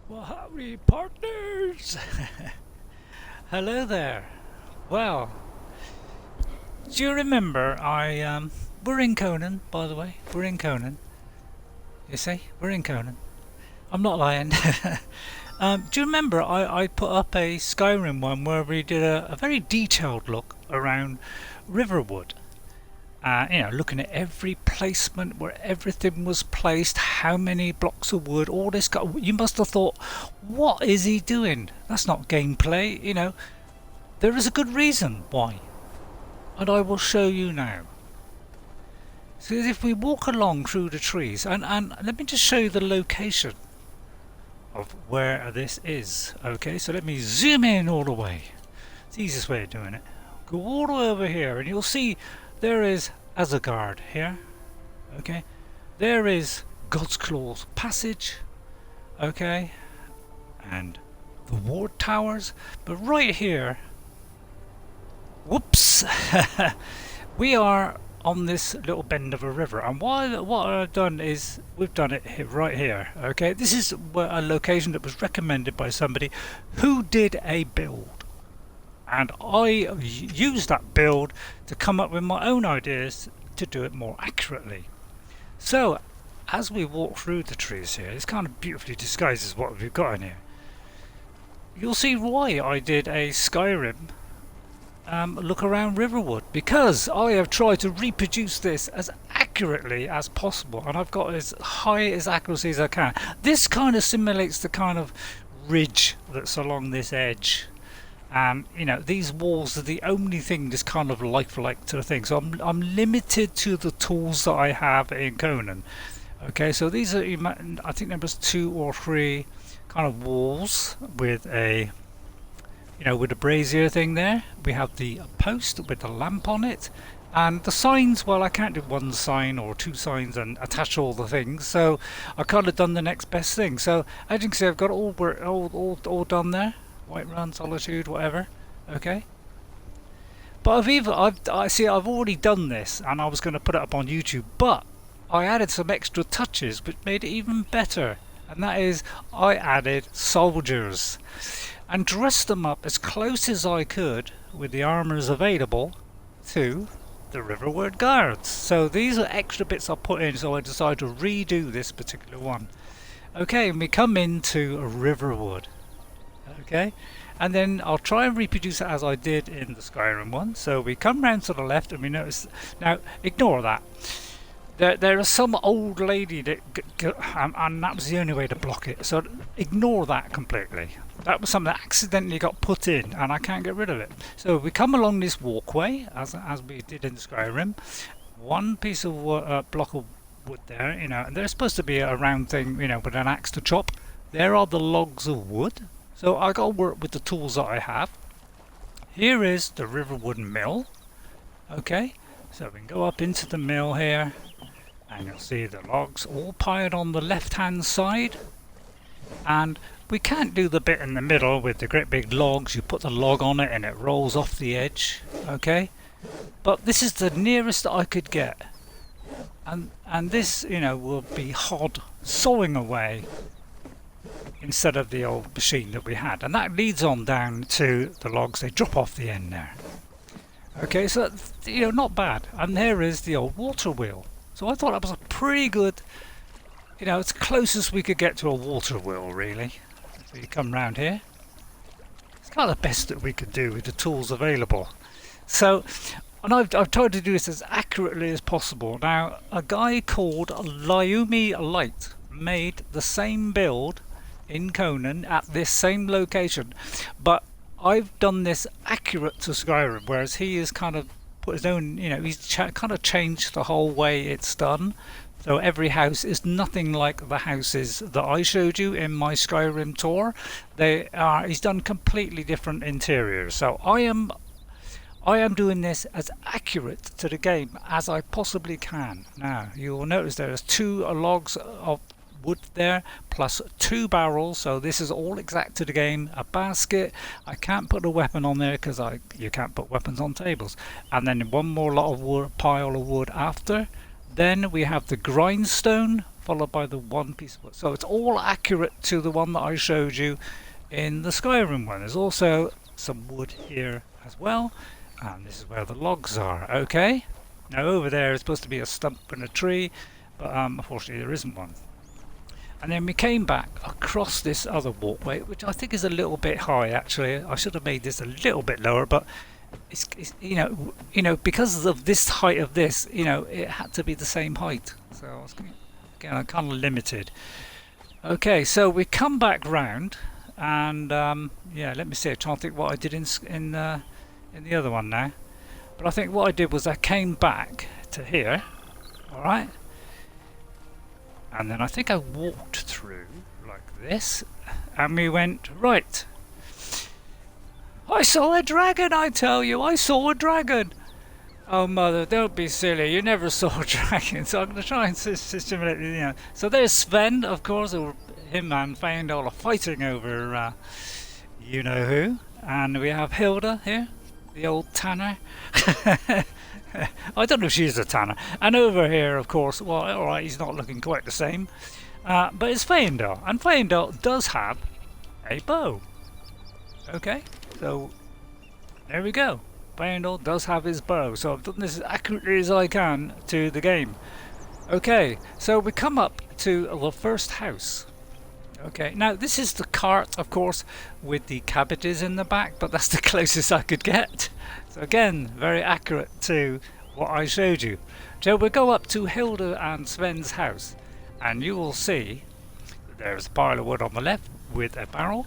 Well, howdy, partners! Hello there. Well, do you remember we're in Conan, by the way. We're in Conan. You see? We're in Conan. I'm not lying. Do you remember I put up a Skyrim one where we did a very detailed look around Riverwood? Looking at every placement where everything was placed, how many blocks of wood, all this. You must have thought, what is he doing? That's not gameplay. There is a good reason why, and I will show you now. So if we walk along through the trees, and let me just show you the location of where this is. Okay, so let me zoom in all the way. It's the easiest way of doing it. Go all the way over here, and you'll see there is Asgard here. Okay, there is God's Claws Passage. Okay, and the Ward Towers. But right here, whoops, we are on this little bend of a river, and what I've done is we've done it right here. Okay, this is a location that was recommended by somebody who did a build, and I used that build to come up with my own ideas to do it more accurately. So as we walk through the trees here, it's kind of beautifully disguises what we've got in here. You'll see why I did a Skyrim look around Riverwood, because I have tried to reproduce this as accurately as possible, and I've got as high as accuracy as I can. This kind of simulates the kind of ridge that's along this edge. These walls are the only thing that's kind of lifelike to the thing. So I'm limited to the tools that I have in Conan. Okay, so these are, I think there was 2 or 3 kind of walls with a with a brazier thing there. We have the post with the lamp on it, and the signs. Well, I can't do 1 sign or 2 signs and attach all the things, so I kind of done the next best thing. So as you can see, I've got all done there. Whiterun, Solitude, whatever. Okay. But I've already done this, and I was going to put it up on YouTube, but I added some extra touches which made it even better, and that is I added soldiers and dressed them up as close as I could with the armours available to the Riverwood Guards. So these are extra bits I put in, so I decided to redo this particular one. Okay, and we come into Riverwood. Okay, and then I'll try and reproduce it as I did in the Skyrim one. So we come round to the left, and we notice, now ignore that. There is some old lady that and that was the only way to block it, so ignore that completely. That was something that accidentally got put in, and I can't get rid of it. So we come along this walkway as we did in Skyrim. One piece of block of wood there, and there's supposed to be a round thing, with an axe to chop. There are the logs of wood. So I got to work with the tools that I have. Here is the Riverwood Mill. Okay, so we can go up into the mill here, and you'll see the logs all piled on the left hand side. And we can't do the bit in the middle with the great big logs. You put the log on it and it rolls off the edge. Okay, but this is the nearest that I could get, and this will be hod sawing away instead of the old machine that we had, and that leads on down to the logs. They drop off the end there. Okay, so not bad. And there is the old water wheel. So I thought that was a pretty good, it's close as we could get to a water wheel, really. So you come round here, it's kind of the best that we could do with the tools available. So, and I've tried to do this as accurately as possible. Now, a guy called Liumi Light made the same build in Conan at this same location, but I've done this accurate to Skyrim, whereas he has kind of put his own, he's kind of changed the whole way it's done. So every house is nothing like the houses that I showed you in my Skyrim tour. He's done completely different interiors. So I am doing this as accurate to the game as I possibly can. Now you will notice there's 2 logs of wood there plus 2 barrels, so this is all exact to the game. A basket, I can't put a weapon on there because you can't put weapons on tables, and then one more lot of wood, pile of wood after. Then we have the grindstone followed by the one piece of wood. So it's all accurate to the one that I showed you in the Skyrim one. There's also some wood here as well, and this is where the logs are. Okay, now over there is supposed to be a stump and a tree, but unfortunately there isn't one. And then we came back across this other walkway, which I think is a little bit high actually. I should have made this a little bit lower, but it's you know because of this height of this, it had to be the same height. So I was kind of limited. Okay, so we come back round, and yeah, let me see. I'm trying to think what I did in the other one now. But I think what I did was I came back to here. All right. And then I think I walked through like this, and we went, right, I saw a dragon, I tell you, I saw a dragon. Oh mother, don't be silly, you never saw a dragon. So I'm going to try and simulate, So there's Sven, of course, him and Feyendel are fighting over you know who. And we have Hilda here, the old tanner. I don't know if she's a tanner. And over here, of course, well, alright, he's not looking quite the same. But it's Feyendel. And Feyendel does have a bow. Okay, so there we go. Feyendel does have his bow. So I've done this as accurately as I can to the game. Okay, so we come up to the first house. Okay, now this is the cart, of course, with the cabbages in the back, but that's the closest I could get. So again, very accurate to what I showed you. So we'll go up to Hilda and Sven's house, and you will see there's a pile of wood on the left with a barrel,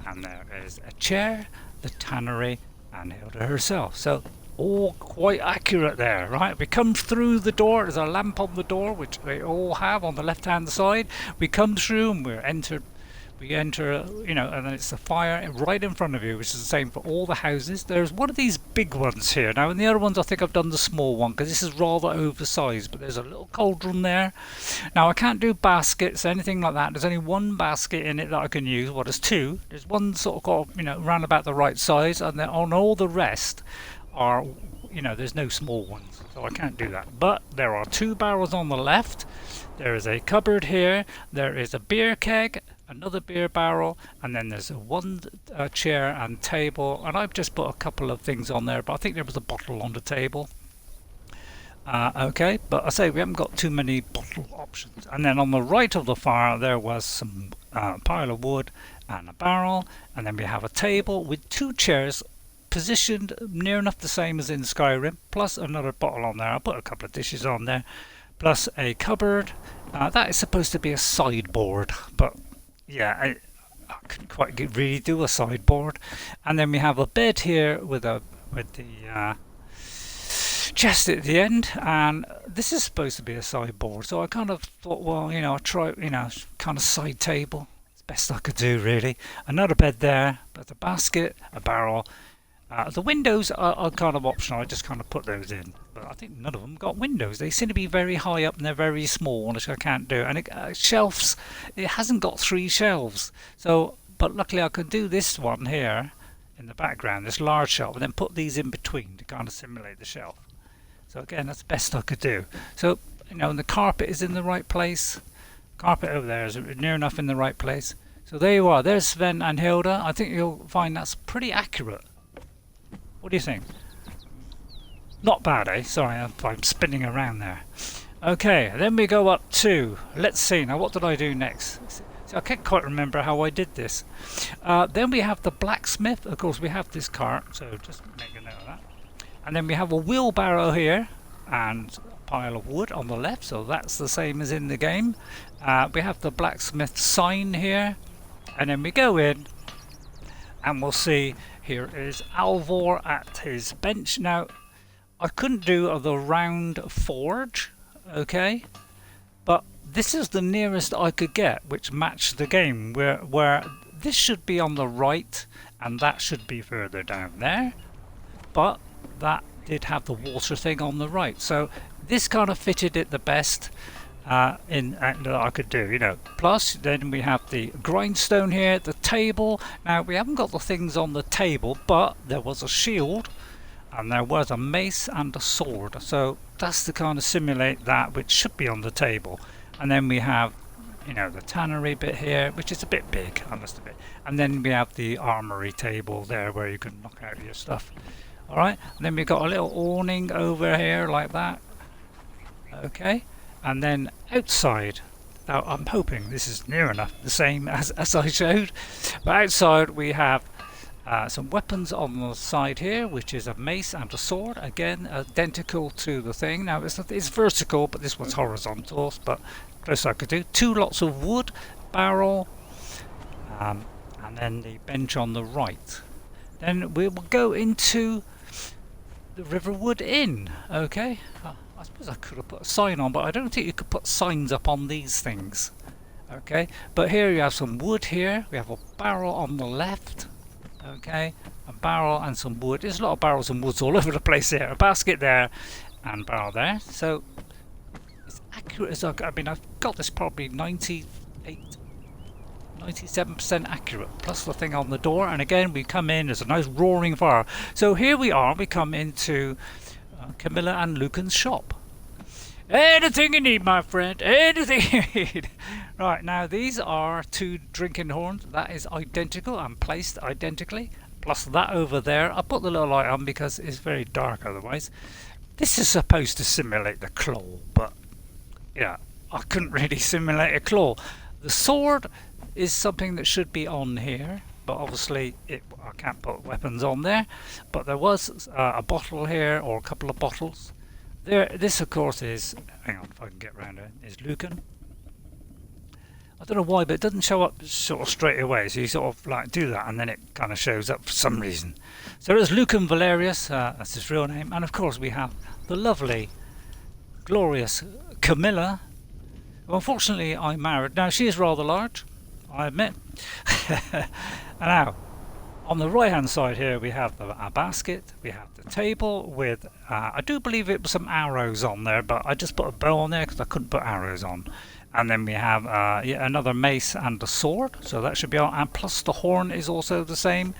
and there is a chair, the tannery, and Hilda herself. So all quite accurate there, right? We come through the door, there's a lamp on the door, which they all have on the left hand side. We come through and we enter, and then it's a fire right in front of you, which is the same for all the houses. There's one of these big ones here. Now in the other ones I think I've done the small one, because this is rather oversized, but there's a little cauldron there. Now I can't do baskets, anything like that. There's only one basket in it that I can use. Well, there's two. There's one sort of, round about the right size, and then on all the rest are, there's no small ones, so I can't do that. But there are two barrels on the left, there is a cupboard here, there is a beer keg, another beer barrel, and then there's one chair and table, and I've just put a couple of things on there, but I think there was a bottle on the table. Okay, but I say we haven't got too many bottle options. And then on the right of the fire there was some pile of wood and a barrel, and then we have a table with two chairs positioned near enough the same as in Skyrim, plus another bottle on there. I'll put a couple of dishes on there, plus a cupboard. That is supposed to be a sideboard, but yeah, I couldn't quite really do a sideboard. And then we have a bed here with the chest at the end, and this is supposed to be a sideboard. So I kind of thought, well, I'll try, kind of side table. It's best I could do, really. Another bed there, but a basket, a barrel. The windows are kind of optional. I just kind of put those in, but I think none of them got windows. They seem to be very high up and they're very small, which I can't do. And shelves, it hasn't got 3 shelves. So, but luckily I could do this one here in the background, this large shelf, and then put these in between to kind of simulate the shelf. So again, that's the best I could do. So, and the carpet is in the right place. Carpet over there is near enough in the right place. So there you are. There's Sven and Hilda. I think you'll find that's pretty accurate. What do you think? Not bad, eh? Sorry, I'm spinning around there. Okay, then we go up to, let's see, now what did I do next? See, I can't quite remember how I did this. Then we have the blacksmith. Of course, we have this cart, so just make a note of that. And then we have a wheelbarrow here, and a pile of wood on the left, so that's the same as in the game. We have the blacksmith sign here, and then we go in, and we'll see here is Alvor at his bench. Now, I couldn't do the round forge, okay, but this is the nearest I could get, which matched the game, where this should be on the right, and that should be further down there, but that did have the water thing on the right, so this kind of fitted it the best. That I could do, Plus, then we have the grindstone here, the table. Now, we haven't got the things on the table, but there was a shield, and there was a mace and a sword. So that's to kind of simulate that, which should be on the table. And then we have, you know, the tannery bit here, which is a bit big, I must admit. And then we have the armory table there where you can knock out your stuff. Alright, and then we've got a little awning over here like that. Okay, and then outside, now I'm hoping this is near enough the same as I showed, but outside we have some weapons on the side here, which is a mace and a sword, again identical to the thing. Now it's vertical, but this one's horizontal, but close I could do. 2 lots of wood, barrel, and then the bench on the right. Then we will go into the Riverwood Inn. Okay, I suppose I could have put a sign on, but I don't think you could put signs up on these things. Okay, but here you have some wood here, we have a barrel on the left. Okay, a barrel and some wood. There's a lot of barrels and woods all over the place here. A basket there and barrel there. So it's accurate as I mean, I've got this probably 97% accurate, plus the thing on the door. And again, we come in, there's a nice roaring fire. So here we are, we come into Camilla and Lucan's shop. Anything you need, my friend, anything you need. Right, now these are 2 drinking horns. That is identical and placed identically. Plus that over there. I put the little light on because it's very dark otherwise. This is supposed to simulate the claw, but yeah, I couldn't really simulate a claw. The sword is something that should be on here, but obviously I can't put weapons on there. But there was a bottle here, or a couple of bottles. This of course is, hang on if I can get around it, is Lucan. I don't know why, but it doesn't show up sort of straight away, so you sort of like do that and then it kind of shows up for some reason. So there's Lucan Valerius, that's his real name, and of course we have the lovely, glorious Camilla, who unfortunately I married. Now she is rather large, I admit. And now, on the right hand side here we have a basket, we have the table with, I do believe it was some arrows on there, but I just put a bow on there because I couldn't put arrows on. And then we have yet another mace and a sword, so that should be on, and plus the horn is also the same.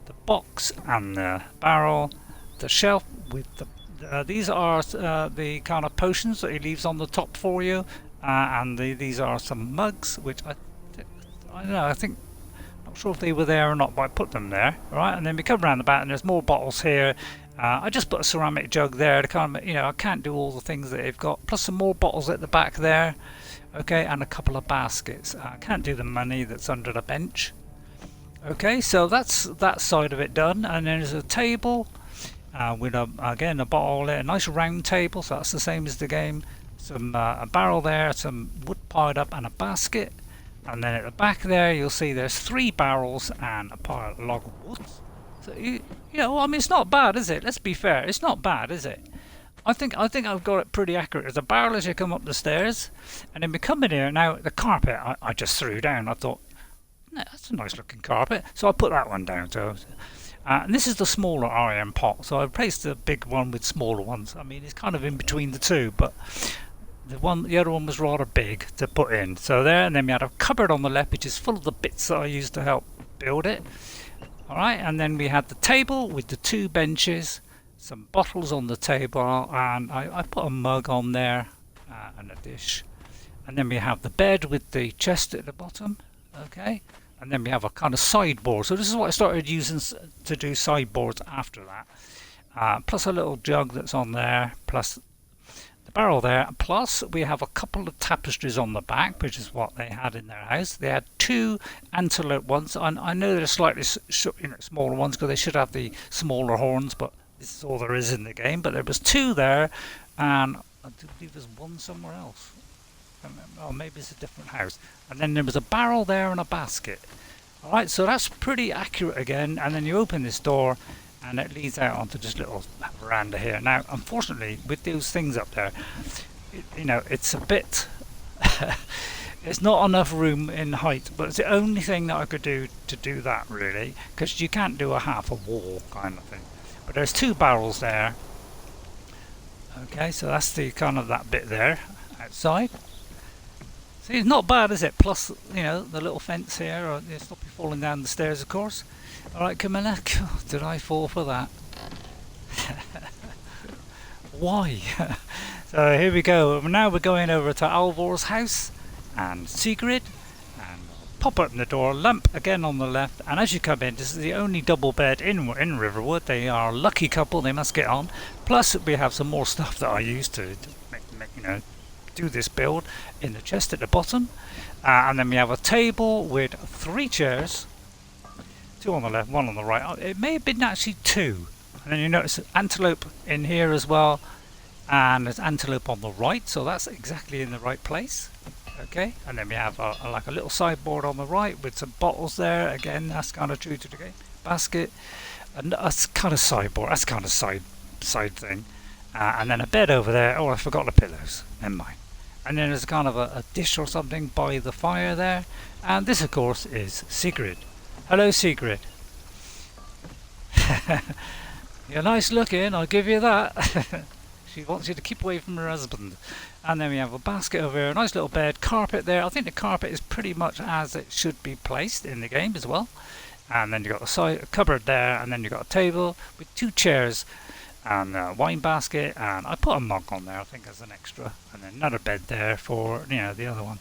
The box and the barrel, the shelf with the, these are the kind of potions that he leaves on the top for you, and these are some mugs, which I don't know, I think, not sure if they were there or not, but I put them there. Right, and then we come around the back and there's more bottles here. I just put a ceramic jug there to kind of, you know, I can't do all the things that they've got, plus some more bottles at the back there. Okay, and a couple of baskets. I can't do the money that's under the bench. Okay, so that's that side of it done, and then there's a table with again a bottle there, a nice round table, so that's the same as the game. Some a barrel there, some wood piled up, and a basket. And then at the back there, you'll see there's 3 barrels and a pile of log of wood. So you know, I mean, it's not bad, is it? Let's be fair, it's not bad, is it? I think I've got it pretty accurate. There's a barrel as you come up the stairs, and then we come in here. Now the carpet I just threw down. I thought, no, that's a nice looking carpet, so I put that one down. So, and this is the smaller iron pot. So I replaced the big one with smaller ones. I mean, it's kind of in between the two, but the other one was rather big to put in. So there, and then we had a cupboard on the left, which is full of the bits that I used to help build it. All right, and then we had the table with the 2 benches. Some bottles on the table, and I put a mug on there and a dish, and then we have the bed with the chest at the bottom. Okay, and then we have a kind of sideboard. So this is what I started using to do sideboards after that, plus a little jug that's on there, plus the barrel there, plus we have a couple of tapestries on the back, which is what they had in their house. They had 2 antelope ones, and I know they're slightly smaller ones because they should have the smaller horns, but this is all there is in the game. But there was 2 there, and I do believe there's 1 somewhere else. Oh, maybe it's a different house. And then there was a barrel there and a basket. Alright, so that's pretty accurate again. And then you open this door, and it leads out onto this little veranda here. Now, unfortunately, with those things up there, you know, it's a bit... it's not enough room in height, but it's the only thing that I could do to do that, really, because you can't do a half a wall kind of thing. But there's 2 barrels there. Okay, so that's the kind of that bit there outside. See, it's not bad, is it? Plus, you know, the little fence here, or stop you falling down the stairs, of course. All right, Camilla, did I fall for that? Why? So here we go. Now we're going over to Alvor's house and Sigrid, and pop open the door. Lamp again on the left, and as you come in, this is the only double bed in Riverwood. They are a lucky couple. They must get on. Plus, we have some more stuff that I used to make, do this build in the chest at the bottom, and then we have a table with 3 chairs, 2 on the left, 1 on the right. It may have been actually 2, and then you notice antelope in here as well, and there's antelope on the right, so that's exactly in the right place. Okay, and then we have like a little sideboard on the right with some bottles there. Again, that's kind of true to the game. Basket, and that's kind of sideboard. That's kind of side thing. And then a bed over there. Oh, I forgot the pillows. Never mind. And then there's kind of a dish or something by the fire there. And this, of course, is Sigrid. Hello, Sigrid. You're nice looking, I'll give you that. She wants you to keep away from her husband. And then we have a basket over here, a nice little bed, carpet there. I think the carpet is pretty much as it should be placed in the game as well. And then you've got the side cupboard there, and then you've got a table with 2 chairs and a wine basket, and I put a mug on there I think as an extra, and then another bed there for the other one.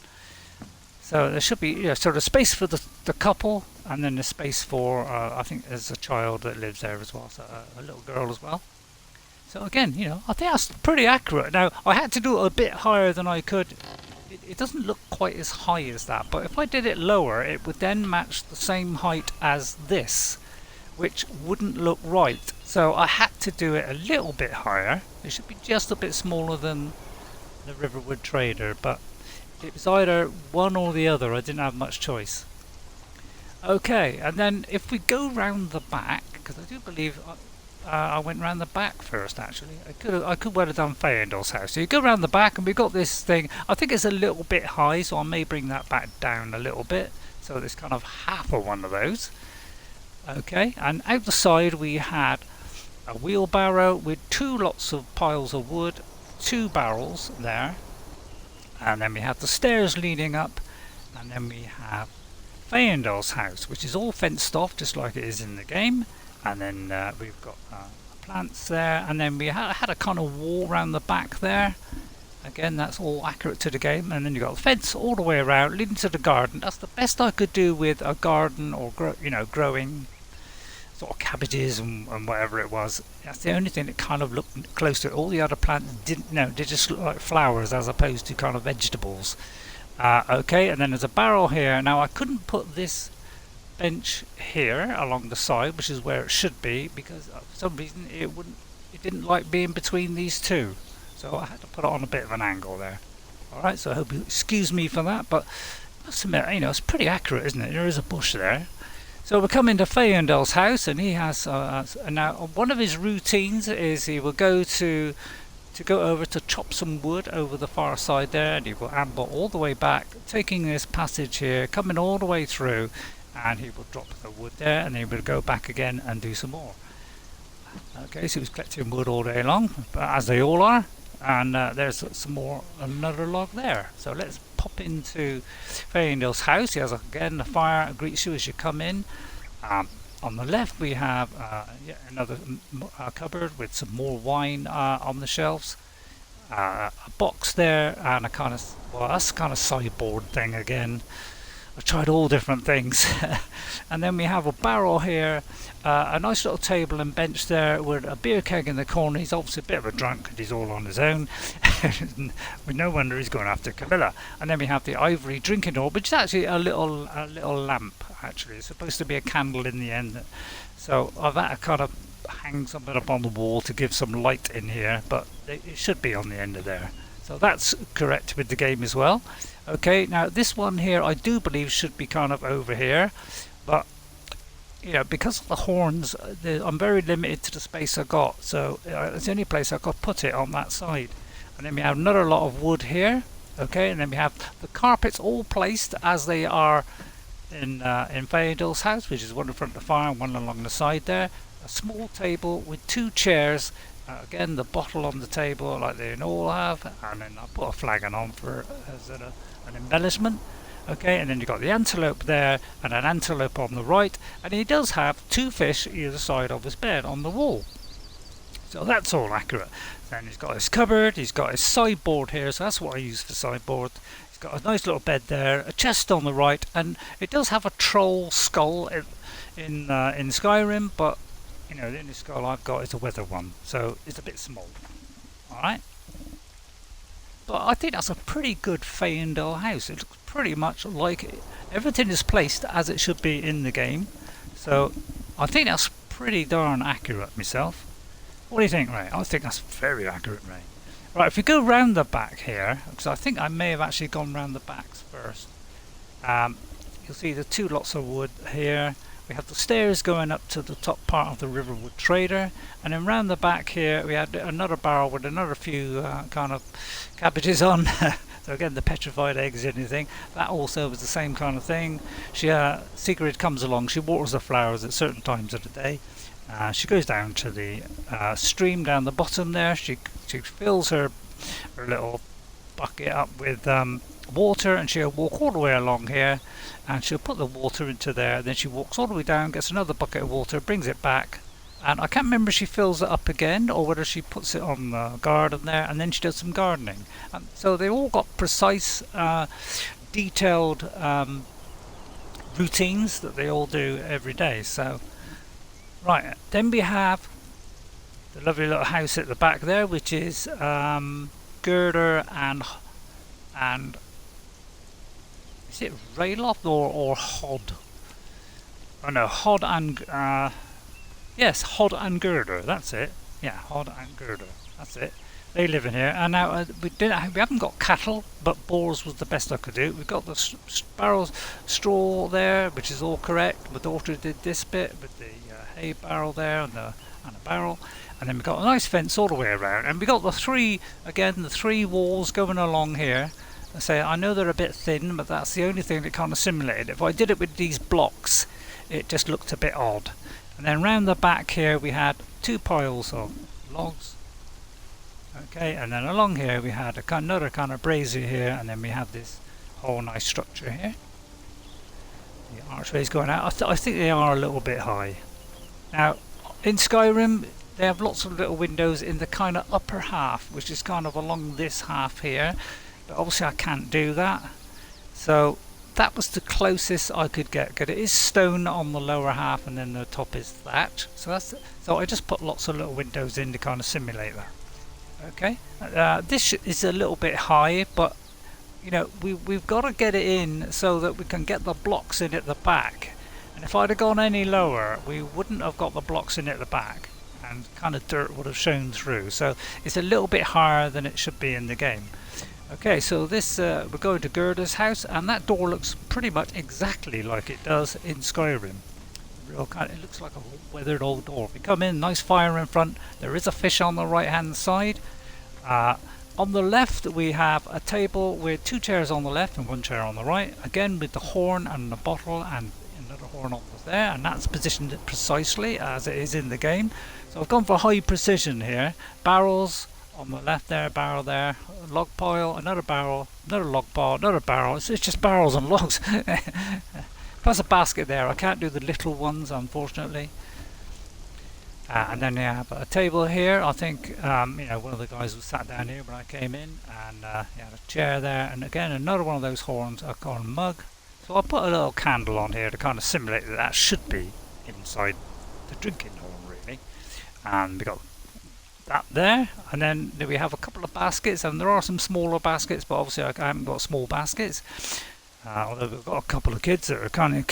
So there should be sort of space for the couple, and then the space for I think there's a child that lives there as well, so a little girl as well. So again, I think that's pretty accurate. Now I had to do it a bit higher than I could. It doesn't look quite as high as that, but if I did it lower, it would then match the same height as this, which wouldn't look right. So I had to do it a little bit higher. It should be just a bit smaller than the Riverwood Trader, but it was either one or the other. I didn't have much choice. Okay, and then if we go round the back, because I do believe I went round the back first actually. I could well have done Feyendel's house. So you go round the back and we've got this thing. I think it's a little bit high, so I may bring that back down a little bit. So it's kind of half of one of those. Okay, and out the side we had a wheelbarrow with 2 lots of piles of wood, 2 barrels there, and then we have the stairs leading up, and then we have Feyendel's house, which is all fenced off just like it is in the game, and then we've got plants there, and then we had a kind of wall around the back there. Again, that's all accurate to the game, and then you've got the fence all the way around leading to the garden. That's the best I could do with a garden or growing sort of cabbages and whatever it was. That's the only thing that kind of looked close to it. All the other plants didn't. No, they just look like flowers as opposed to kind of vegetables. Okay, and then there's a barrel here. Now I couldn't put this bench here along the side, which is where it should be, because for some reason it didn't like being between these 2. So I had to put it on a bit of an angle there. Alright, so I hope you excuse me for that, but I must admit, it's pretty accurate, isn't it? There is a bush there. So we're coming to Feyendel's house, and he has now one of his routines is he will go over to chop some wood over the far side there, and he will amble all the way back, taking this passage here, coming all the way through, and he will drop the wood there, and he will go back again and do some more. Okay, so he's collecting wood all day long, as they all are, and there's another log there. So let's pop into Feyendel's house. He has again a fire greets you as you come in. On the left we have another cupboard with some more wine on the shelves, a box there, and that's kind of sideboard thing again. I tried all different things. And then we have a barrel here, a nice little table and bench there with a beer keg in the corner. He's obviously a bit of a drunk because he's all on his own. No wonder he's going after Camilla. And then we have the Ivory Drinking Dog, which is actually a little lamp. Actually, it's supposed to be a candle in the end. So I've had to kind of hang something up on the wall to give some light in here, but it should be on the end of there. So that's correct with the game as well. Okay, now this one here I do believe should be kind of over here, but because of the horns, I'm very limited to the space I got, so it's the only place I could put it on that side. And then we have another lot of wood here. Okay, and then we have the carpets all placed as they are in Feyendel's house, which is one in front of the fire and one along the side there. A small table with 2 chairs. Again, the bottle on the table like they all have, and then I put a flagon on for as an embellishment. Okay, and then you've got the antelope there and an antelope on the right, and he does have 2 fish either side of his bed on the wall. So that's all accurate. Then he's got his cupboard, he's got his sideboard here, so that's what I use for sideboard. He's got a nice little bed there, a chest on the right, and it does have a troll skull in Skyrim, but you know, the only skull I've got is a weather one, so it's a bit small. Alright? But I think that's a pretty good Feyendel house. It looks pretty much like it. Everything is placed as it should be in the game, so I think that's pretty darn accurate myself. What do you think, Ray? I think that's very accurate, Ray. Right, if we go round the back here, because I think I may have actually gone round the backs first. You'll see the two lots of wood here. We have the stairs going up to the top part of the Riverwood Trader, and then round the back here we had another barrel with another few kind of cabbages on. So again, the petrified eggs and anything. That also was the same kind of thing. Sigrid comes along, she waters the flowers at certain times of the day. She goes down to the stream down the bottom there. She fills her little bucket up with water, and she'll walk all the way along here, and she'll put the water into there, and then she walks all the way down, gets another bucket of water, brings it back, and I can't remember if she fills it up again or whether she puts it on the garden there, and then she does some gardening. So they all got precise, detailed routines that they all do every day. So right, then we have the lovely little house at the back there, which is Girder and is it Rayloth or Hod? Oh no, Hod and yes, Hod and Girder. That's it. Yeah, Hod and Girder. That's it. They live in here, and now we haven't got cattle, but boars was the best I could do. We've got the barrels, straw there, which is all correct. My daughter did this bit with the hay barrel there and a barrel, and then we've got a nice fence all the way around, and we got the three walls going along here. I say I know they're a bit thin, but that's the only thing that kind of simulated. If I did it with these blocks, it just looked a bit odd. And then round the back here we had two piles of logs. Okay, and then along here we had another kind of brazier here, and then we have this whole nice structure here. The archways going out. I think they are a little bit high. Now, in Skyrim, they have lots of little windows in the kind of upper half, which is kind of along this half here. But obviously I can't do that. So that was the closest I could get, because it is stone on the lower half, and then the top is thatch. So I just put lots of little windows in to kind of simulate that. Okay, this is a little bit high, but you know we've got to get it in so that we can get the blocks in at the back. And if I'd have gone any lower, we wouldn't have got the blocks in at the back, and kind of dirt would have shown through. So it's a little bit higher than it should be in the game. Okay, so this we're going to Girders House, and that door looks pretty much exactly like it does in Skyrim. It looks like a weathered old door. We come in, nice fire in front. There is a fish on the right hand side. On the left we have a table with two chairs on the left and one chair on the right. Again with the horn and the bottle and another horn over there, and that's positioned precisely as it is in the game. So I've gone for high precision here. Barrels on the left there, barrel there, a log pile, another barrel, another log pile, another barrel. It's just barrels and logs. Plus a basket there. I can't do the little ones, unfortunately. And then you have a table here. I think you know, one of the guys was sat down here when I came in, and you had a chair there, and again another one of those horns, a kind of mug. So I put a little candle on here to kind of simulate that that should be inside the drinking horn, really. And we got that there, and then we have a couple of baskets, and there are some smaller baskets, but obviously I haven't got small baskets. Although we've got a couple of kids that are kind of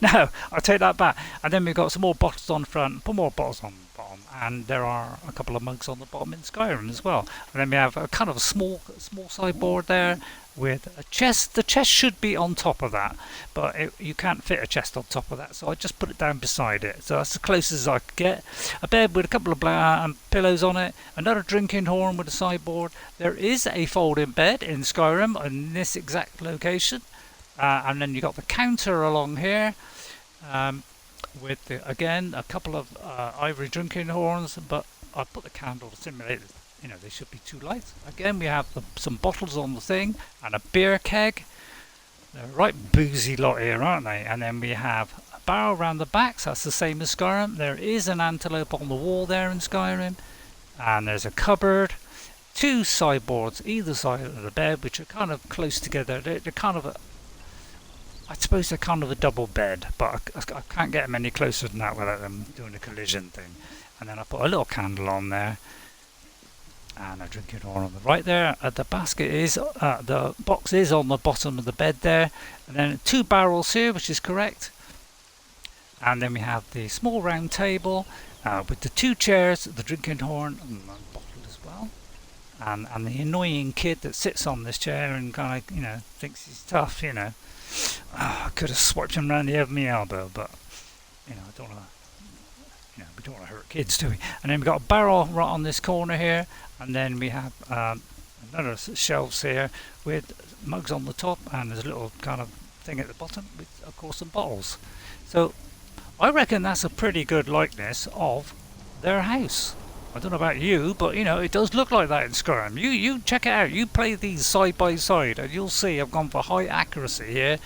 no, I'll take that back. And then we've got some more bottles on the front, put more bottles on the bottom, and there are a couple of mugs on the bottom in Skyrim as well. And then we have a kind of a small sideboard there with a chest. The chest should be on top of that, but you can't fit a chest on top of that, so I just put it down beside it. So that's the closest as I could get. A bed with a couple of pillows on it, another drinking horn with a sideboard. There is a folding bed in Skyrim in this exact location, and then you got the counter along here with again a couple of ivory drinking horns, but I put the candle to simulate it. You know, they should be too light. Again, we have some bottles on the thing and a beer keg. They're a right boozy lot here, aren't they? And then we have barrel around the back, so that's the same as Skyrim. There is an antelope on the wall there in Skyrim, and there's a cupboard, 2 sideboards either side of the bed, which are kind of close together. They're kind of I suppose they're kind of a double bed, but I can't get them any closer than that without them doing a collision thing. And then I put a little candle on there, and a drinking horn on the right there. The basket is, the box is on the bottom of the bed there, and then 2 barrels here, which is correct. And then we have the small round table with the 2 chairs, the drinking horn, and the bottle as well. And the annoying kid that sits on this chair and kind of, you know, thinks he's tough, you know. I could have swiped him around the head with my elbow, but, you know, I don't want to. You know, we don't want to hurt kids, do we? And then we've got a barrel right on this corner here, and then we have another shelves here with mugs on the top, and there's a little kind of thing at the bottom with, of course, some bottles. So I reckon that's a pretty good likeness of their house. I don't know about you, but you know, it does look like that in Skyrim. You check it out. You play these side by side, and you'll see I've gone for high accuracy here.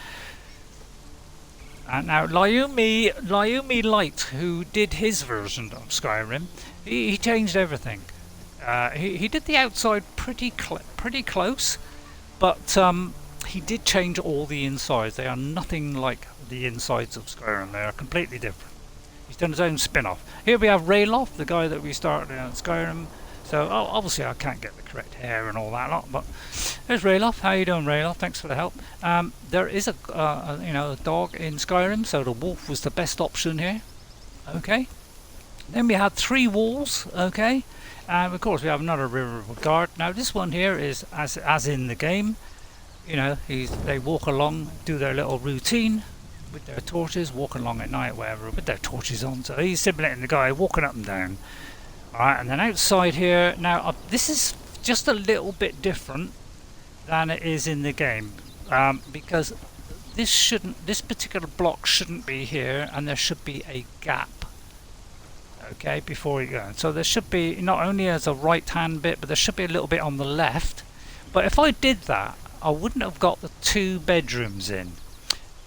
And now Liumi Light, who did his version of Skyrim, he changed everything. He did the outside pretty close, but he did change all the insides. They are nothing like the insides of Skyrim. They are completely different. He's done his own spin-off. Here we have Rayloff, the guy that we started in Skyrim. So obviously I can't get the correct hair and all that lot, but there's Rayloff. How you doing, Rayloff? Thanks for the help. There is a dog in Skyrim, so the wolf was the best option here. Okay. Then we had 3 wolves. Okay. And of course we have another Riverwood guard. Now this one here is as in the game. You know, they walk along, do their little routine with their torches, walk along at night, whatever, with their torches on. So he's simulating the guy walking up and down. Alright, and then outside here, now this is just a little bit different than it is in the game, because this particular block shouldn't be here, and there should be a gap, okay, before you go. So there should be, not only as a right hand bit, but there should be a little bit on the left. But if I did that, I wouldn't have got the 2 bedrooms in,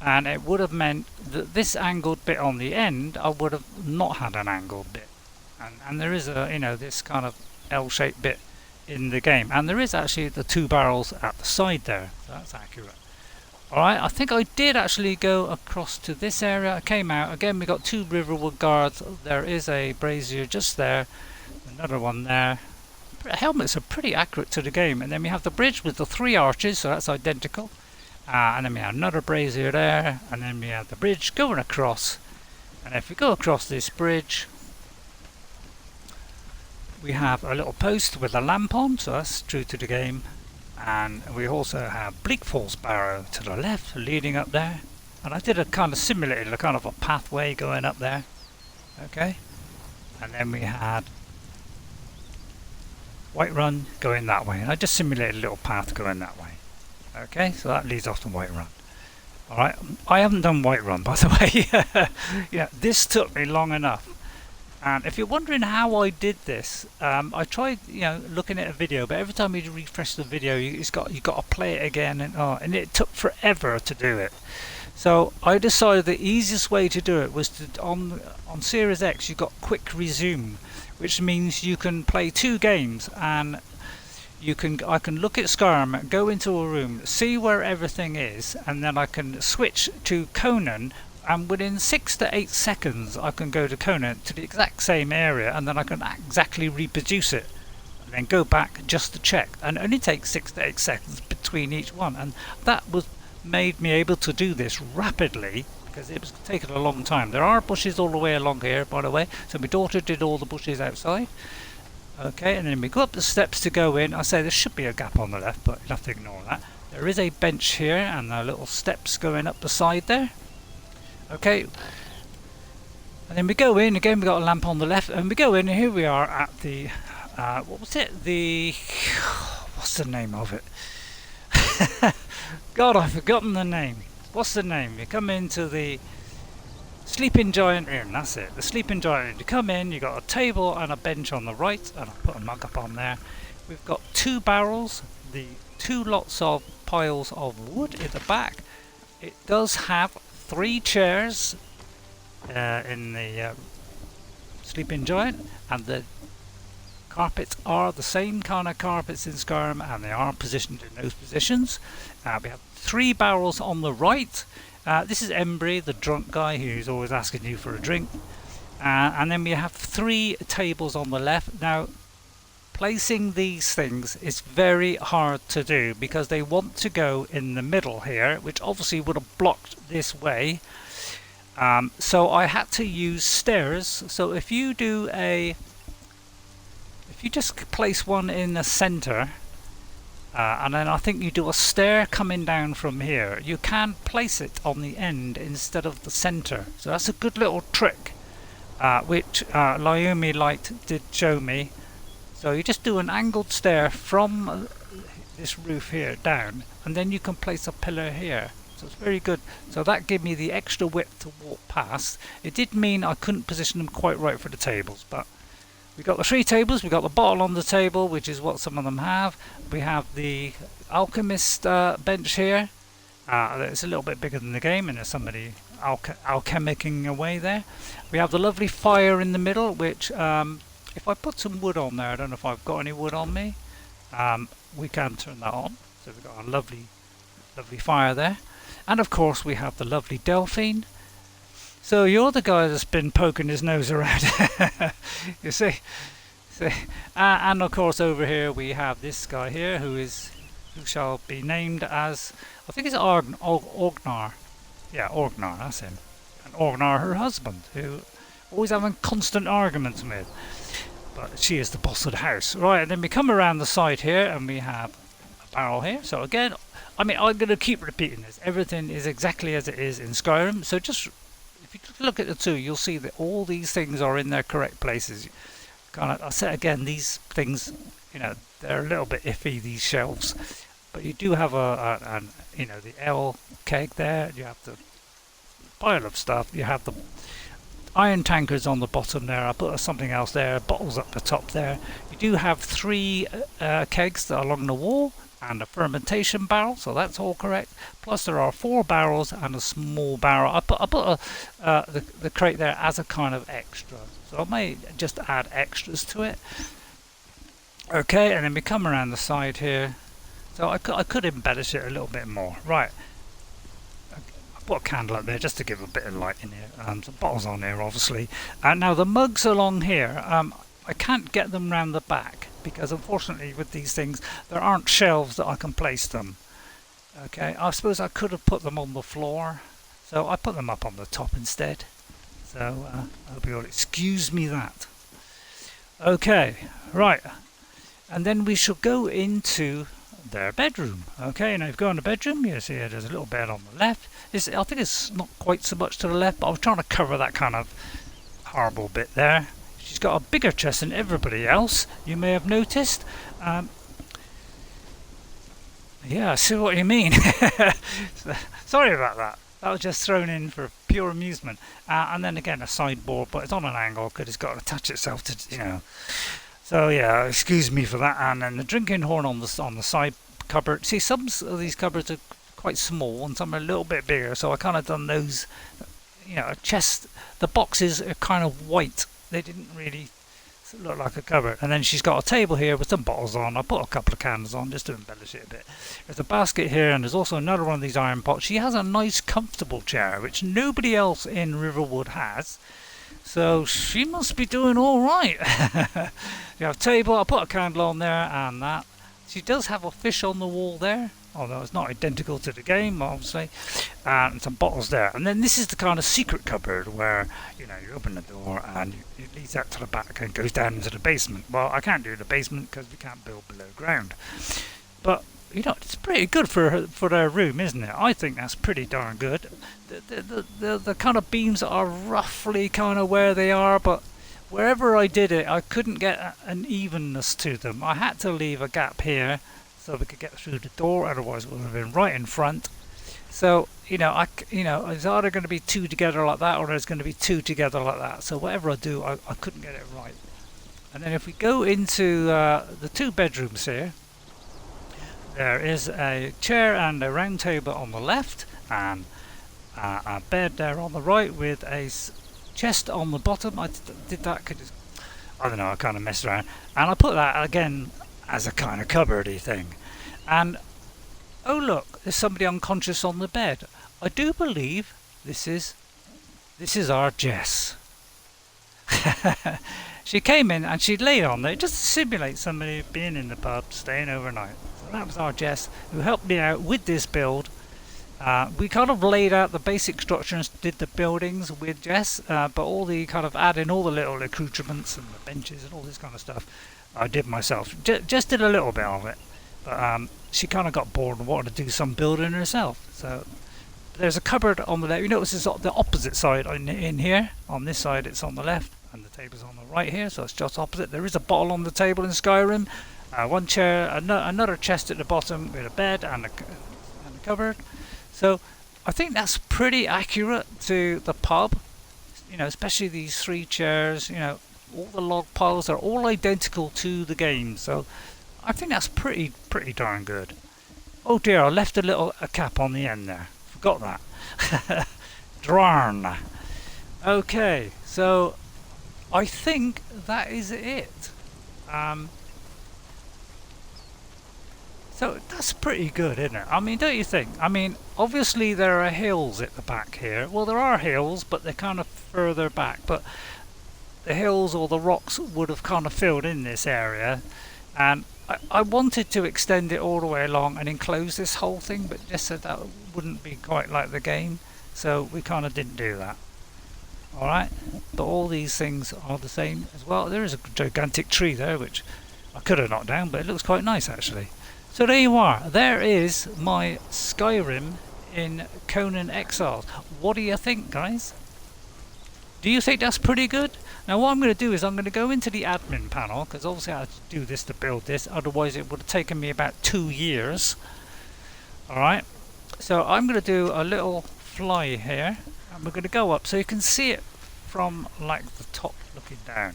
and it would have meant that this angled bit on the end, I would have not had an angled bit. And there is a, you know, this kind of L-shaped bit in the game, and there is actually the 2 barrels at the side there, so that's accurate. Alright, I think I did actually go across to this area. I came out, again we got 2 Riverwood guards, there is a brazier just there, another one there. Helmets are pretty accurate to the game, and then we have the bridge with the 3 arches, so that's identical. And then we have another brazier there, and then we have the bridge going across, and if we go across this bridge, we have a little post with a lamp on, so that's true to the game. And we also have Bleak Falls Barrow to the left, leading up there. And I did a kind of simulated a kind of a pathway going up there. Okay. And then we had Whiterun going that way. And I just simulated a little path going that way. Okay, so that leads off to Whiterun. Alright, I haven't done Whiterun, by the way. Yeah, this took me long enough. And if you're wondering how I did this, I tried, you know, looking at a video, but every time you refresh the video, you've got to play it again, and it took forever to do it. So I decided the easiest way to do it was to on Series X you've got quick resume, which means you can play 2 games, and I can look at Skyrim, go into a room, see where everything is, and then I can switch to Conan. And within 6 to 8 seconds I can go to Conan to the exact same area, and then I can exactly reproduce it and then go back just to check, and it only takes 6 to 8 seconds between each one. And that made me able to do this rapidly, because it was taking a long time. There are bushes all the way along here, by the way, so my daughter did all the bushes outside. Okay, and then we go up the steps to go in. I say there should be a gap on the left, but you'll have to ignore that. There is a bench here and the little steps going up the side there. Okay, and then we go in again. We got a lamp on the left, and we go in, and here we are at the what was it? What's the name of it? God, I've forgotten the name. What's the name? You come into the Sleeping Giant room. That's it. The Sleeping Giant room. You come in. You got a table and a bench on the right, and I'll put a mug up on there. We've got 2 barrels, the 2 lots of piles of wood at the back. It does have 3 chairs in the Sleeping Giant, and the carpets are the same kind of carpets in Skyrim, and they are positioned in those positions. We have 3 barrels on the right. This is Embry, the drunk guy who's always asking you for a drink. And then we have 3 tables on the left. Now, placing these things is very hard to do because they want to go in the middle here, which obviously would have blocked this way. So I had to use stairs. So if you just place one in the center, and then I think you do a stair coming down from here, you can place it on the end instead of the center. So that's a good little trick, which Lyumi did show me. So you just do an angled stair from this roof here down, and then you can place a pillar here. So it's very good. So that gave me the extra width to walk past. It did mean I couldn't position them quite right for the tables, but we got the 3 tables. We got the bottle on the table, which is what some of them have. We have the Alchemist bench here. It's a little bit bigger than the game, and there's somebody alchemicking away there. We have the lovely fire in the middle, which if I put some wood on there, I don't know if I've got any wood on me, we can turn that on. So we've got a lovely fire there. And of course we have the lovely Delphine. So you're the guy that's been poking his nose around. You see? And of course over here we have this guy here who shall be named as, I think it's Orgnar. Yeah, Orgnar, that's him. And Orgnar, her husband, who always having constant arguments with. But she is the boss of the house. Right, and then we come around the side here and we have a barrel here. So again, I mean, I'm going to keep repeating this. Everything is exactly as it is in Skyrim. So just, if you look at the 2, you'll see that all these things are in their correct places. I said again, these things, they're a little bit iffy, these shelves. But you do have the L keg there. You have the pile of stuff. You have the iron tankers on the bottom there. I put something else there, bottles up the top there. You do have 3 kegs that are along the wall and a fermentation barrel, so that's all correct. Plus there are 4 barrels and a small barrel. I put the crate there as a kind of extra, so I may just add extras to it. Okay, and then we come around the side here. So I could embellish it a little bit more. Right. Put a candle up there just to give a bit of light in here. Some bottles on here, obviously. And now the mugs along here, I can't get them round the back because unfortunately with these things there aren't shelves that I can place them. Okay, I suppose I could have put them on the floor, so I put them up on the top instead. So I hope you'll excuse me that. Okay, right, and then we shall go into their bedroom. Okay, now if you go in the bedroom, you see there's a little bed on the left. I think it's not quite so much to the left, but I was trying to cover that kind of horrible bit there. She's got a bigger chest than everybody else, you may have noticed. Yeah, I see what you mean. Sorry about that. That was just thrown in for pure amusement. And then again a sideboard, but it's on an angle because it's got to attach itself to, So yeah, excuse me for that. And then the drinking horn on the side cupboard. See, some of these cupboards are quite small and some are a little bit bigger, so I kind of done those, a chest. The boxes are kind of white. They didn't really look like a cupboard. And then she's got a table here with some bottles on. I put a couple of candles on just to embellish it a bit. There's a basket here, and there's also another one of these iron pots. She has a nice comfortable chair, which nobody else in Riverwood has. So she must be doing all right. You have a table. I put a candle on there and that. She does have a fish on the wall there, although it's not identical to the game, obviously. And some bottles there. And then this is the kind of secret cupboard where, you open the door and it leads out to the back and goes down into the basement. Well, I can't do the basement because we can't build below ground. But, it's pretty good for their room, isn't it? I think that's pretty darn good. The kind of beams are roughly kind of where they are, but wherever I did it, I couldn't get an evenness to them. I had to leave a gap here so we could get through the door, otherwise it would have been right in front. So, it's either going to be 2 together like that, or there's going to be 2 together like that. So whatever I do, I couldn't get it right. And then if we go into the 2 bedrooms here, there is a chair and a round table on the left, and a bed there on the right with a chest on the bottom. I did that, I don't know, I kind of messed around. And I put that again as a kind of cupboardy thing. And, oh look, there's somebody unconscious on the bed. I do believe this is our Jess. She came in and she lay on there just to simulate somebody being in the pub, staying overnight. So that was our Jess, who helped me out with this build. We kind of laid out the basic structures, did the buildings with Jess, but all the kind of adding all the little accoutrements and the benches and all this kind of stuff, I did myself. Just did a little bit of it, but she kind of got bored and wanted to do some building herself. So there's a cupboard on the left. You notice it's the opposite side in here. On this side, it's on the left, and the table's on the right here, so it's just opposite. There is a bottle on the table in Skyrim, one chair, another chest at the bottom with a bed and a cupboard. So I think that's pretty accurate to the pub, you know, especially these 3 chairs. You know, all the log piles are all identical to the game, so I think that's pretty darn good. Oh dear, I left a cap on the end there. Forgot that. Darn. Okay, so I think that is it. So that's pretty good, isn't it? I mean, don't you think? I mean, obviously there are hills at the back here. Well, there are hills, but they're kind of further back. But the hills or the rocks would have kind of filled in this area. And I wanted to extend it all the way along and enclose this whole thing, but just said that wouldn't be quite like the game. So we kind of didn't do that. Alright, but all these things are the same as well. There is a gigantic tree there, which I could have knocked down, but it looks quite nice actually. So there you are. There is my Skyrim in Conan Exiles. What do you think, guys? Do you think that's pretty good? Now what I'm going to do is I'm going to go into the admin panel, because obviously I had to do this to build this, otherwise it would have taken me about 2 years. Alright, so I'm going to do a little fly here, and we're going to go up so you can see it from like the top looking down.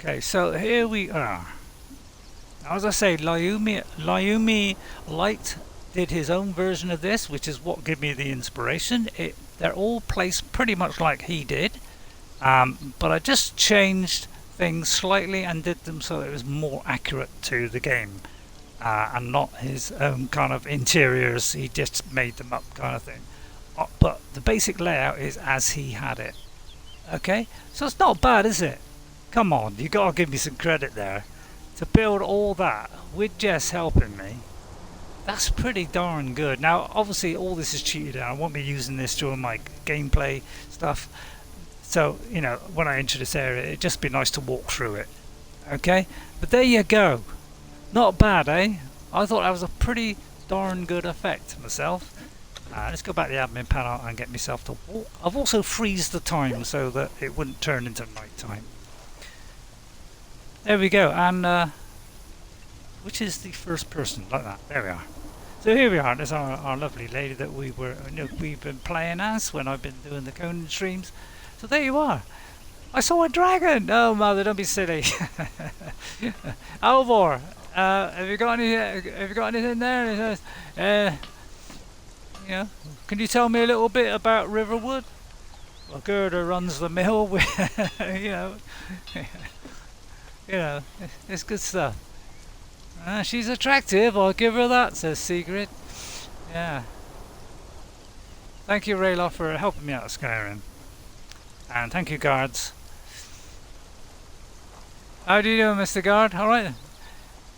Okay, so here we are. Now, as I say, Liumi Light did his own version of this, which is what gave me the inspiration. They're all placed pretty much like he did, but I just changed things slightly and did them so it was more accurate to the game, and not his own kind of interiors. He just made them up kind of thing. But the basic layout is as he had it. Okay, so it's not bad, is it? Come on, you gotta give me some credit there. To build all that with Jess helping me, that's pretty darn good. Now obviously all this is cheated out. I won't be using this during my gameplay stuff, so you know, when I enter this area it'd just be nice to walk through it. Okay, but there you go. Not bad, eh? I thought that was a pretty darn good effect myself. Let's go back to the admin panel and get myself to walk. I've also freezed the time so that it wouldn't turn into night time. There we go, and which is the first person, like that. There we are. So here we are. There's our lovely lady that we've been playing as when I've been doing the Conan streams. So there you are. I saw a dragon. Oh mother, don't be silly. Alvor, have you got anything there? You know, can you tell me a little bit about Riverwood? Well, Gerda runs the mill. You know. You know, it's good stuff. She's attractive, I'll give her that, says Sigrid. Yeah. Thank you, RayRay, for helping me out of Skyrim. And thank you, guards. How do you do, Mr. Guard? Alright.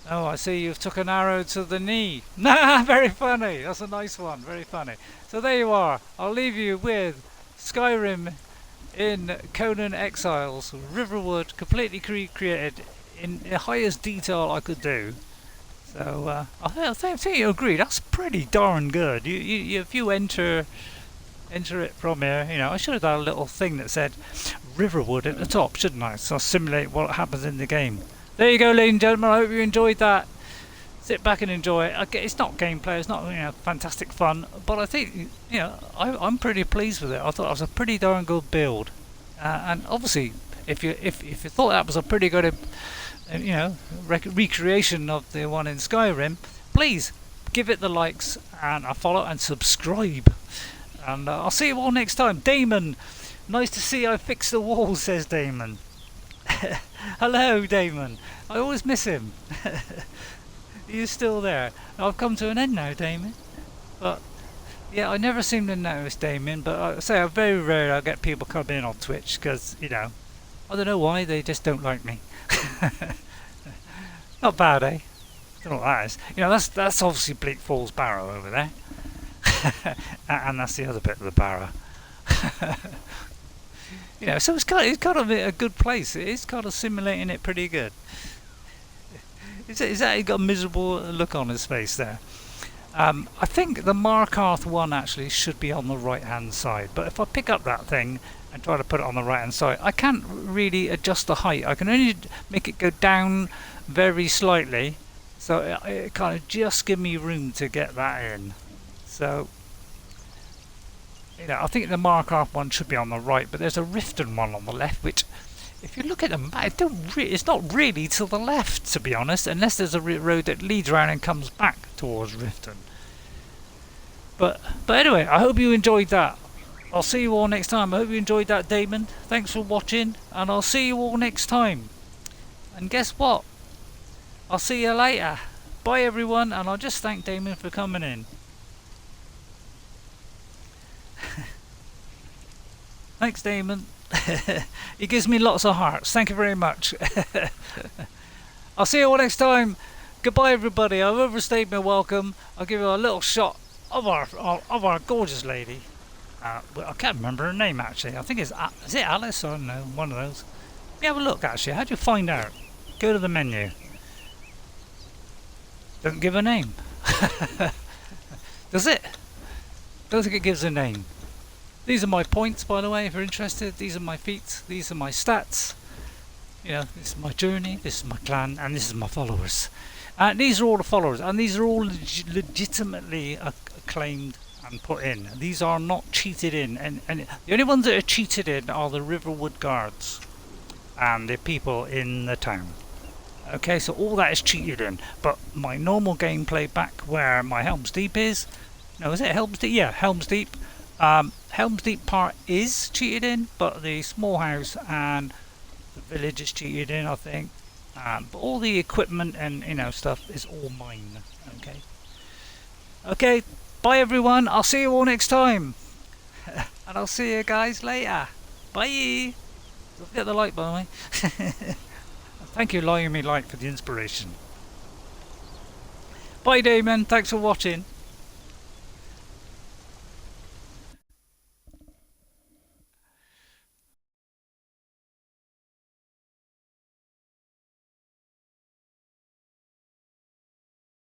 Oh, I see you've took an arrow to the knee. Nah, very funny. That's a nice one. Very funny. So there you are. I'll leave you with Skyrim in Conan Exiles, Riverwood, completely recreated in the highest detail I could do. So I think you agree. That's pretty darn good. If you enter it from here, you know, I should have done a little thing that said Riverwood at the top, shouldn't I? So I'll simulate what happens in the game. There you go, ladies and gentlemen. I hope you enjoyed that. Sit back and enjoy it. It's not gameplay, it's not, you know, fantastic fun, but I think, you know, I'm pretty pleased with it. I thought it was a pretty darn good build, and obviously, if you thought that was a pretty good, you know, recreation of the one in Skyrim, please give it the likes and a follow and subscribe. And I'll see you all next time. Damon, nice to see I fixed the wall, says Damon. Hello, Damon. I always miss him. He's still there. I've come to an end now, Damon. But yeah, I never seem to notice Damon. But I say I very rarely I get people come in on Twitch because I don't know why, they just don't like me. Not bad, eh? Don't know what that is. That's obviously Bleak Falls Barrow over there. And that's the other bit of the barrow. So it's kind of a good place. It is kind of simulating it pretty good. Is that he got a miserable look on his face there? I think the Markarth one actually should be on the right hand side, but if I pick up that thing and try to put it on the right hand side, I can't really adjust the height. I can only make it go down very slightly, so it kind of just give me room to get that in. So I think the Markarth one should be on the right, but there's a Riften one on the left, which if you look at the map, it's not really to the left, to be honest, unless there's a road that leads around and comes back towards Riften. But anyway, I hope you enjoyed that. I'll see you all next time. I hope you enjoyed that, Damon. Thanks for watching, and I'll see you all next time. And guess what? I'll see you later. Bye, everyone, and I'll just thank Damon for coming in. Thanks, Damon. He gives me lots of hearts. Thank you very much. I'll see you all next time. Goodbye, everybody. I've overstayed my welcome. I'll give you a little shot of our gorgeous lady. Well, I can't remember her name actually. I think is it Alice? I don't know. One of those. Let me have a look actually. How do you find out? Go to the menu. Don't give a name. Does it? Don't think it gives a name. These are my points, by the way, if you're interested. These are my feats. These are my stats. This is my journey. This is my clan, and this is my followers. These are all the followers, and these are all legitimately acclaimed and put in. These are not cheated in, and the only ones that are cheated in are the Riverwood guards and the people in the town. Okay, so all that is cheated in. But my normal gameplay back where my Helm's Deep is, no, is it Helm's Deep? Yeah, Helm's Deep. Helm's Deep part is cheated in, but the small house and the village is cheated in, I think. But all the equipment and stuff is all mine. Okay, bye everyone. I'll see you all next time, and I'll see you guys later. Bye. Don't forget the like, by the way. Thank you, allowing me like for the inspiration. Bye, Damon. Thanks for watching.